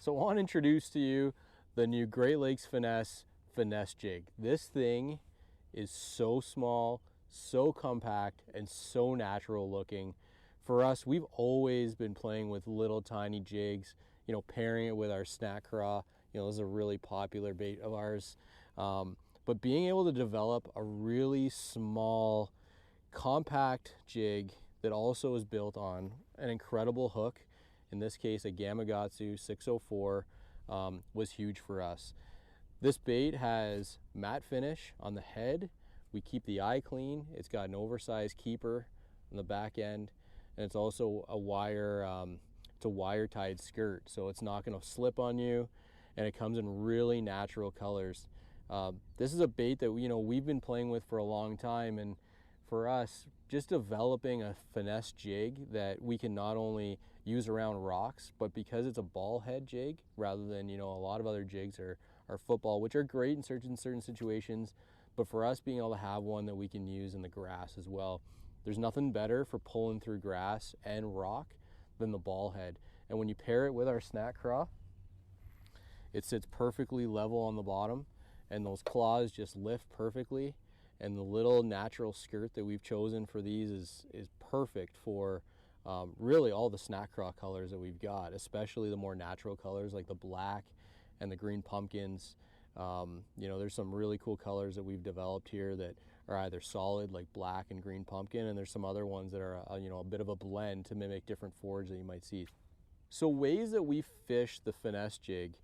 So I want to introduce to you the new Great Lakes Finesse Jig. This thing is so small, so compact, and so natural looking. For us, we've always been playing with little tiny jigs, you know, pairing it with our snack craw. You know, this is a really popular bait of ours. But being able to develop a really small, compact jig that also is built on an incredible hook, in this case a Gamakatsu 604, was huge for us. This bait has matte finish on the head. We keep the eye clean. It's got an oversized keeper on the back end, and it's also a wire tied skirt, so it's not going to slip on you, and it comes in really natural colors. This is a bait that we've been playing with for a long time, and for us, just developing a finesse jig that we can not only use around rocks, but because it's a ball head jig rather than a lot of other jigs are football, which are great in certain situations, but for us being able to have one that we can use in the grass as well. There's nothing better for pulling through grass and rock than the ball head. And when you pair it with our snack craw, it sits perfectly level on the bottom, and those claws just lift perfectly. And the little natural skirt that we've chosen for these is perfect for really all the snack craw colors that we've got, especially the more natural colors like the black and the green pumpkins. There's some really cool colors that we've developed here that are either solid like black and green pumpkin, and there's some other ones that are a bit of a blend to mimic different forage that you might see. So ways that we fish the finesse jig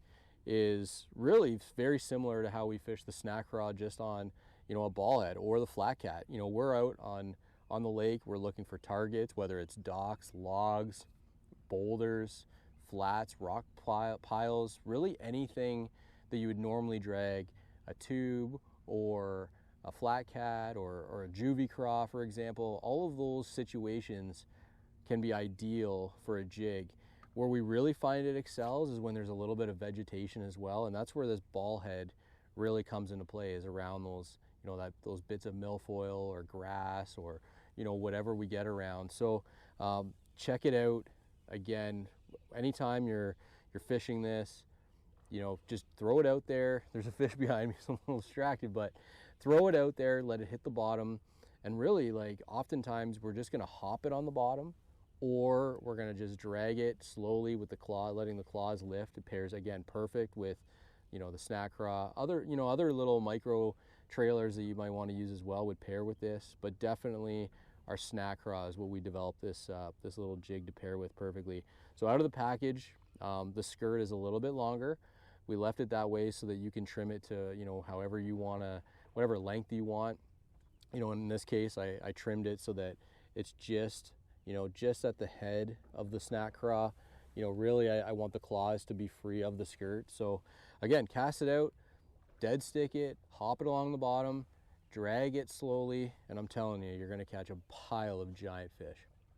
is really very similar to how we fish the snack craw, just on a ball head or the flat cat. We're out on the lake, we're looking for targets, whether it's docks, logs, boulders, flats, rock piles, really anything that you would normally drag a tube or a flat cat or a juvie craw, for example. All of those situations can be ideal for a jig. Where we really find it excels is when there's a little bit of vegetation as well, and that's where this ball head really comes into play, is around those those bits of milfoil or grass or whatever we get around. So check it out. Again, anytime you're fishing this, just throw it out there. There's a fish behind me, so I'm a little distracted, but throw it out there, let it hit the bottom, and really, like, oftentimes we're just gonna hop it on the bottom, or we're gonna just drag it slowly with the claw, letting the claws lift. It pairs, again, perfect with the snack craw. Other little micro trailers that you might want to use as well would pair with this, but definitely our snack craw is what we developed this little jig to pair with perfectly. So out of the package, the skirt is a little bit longer. We left it that way so that you can trim it to however you want to, whatever length you want. In this case, I trimmed it so that it's just at the head of the snack craw. Really I want the claws to be free of the skirt. So again, cast it out, dead stick it, hop it along the bottom, drag it slowly, and I'm telling you, you're gonna catch a pile of giant fish.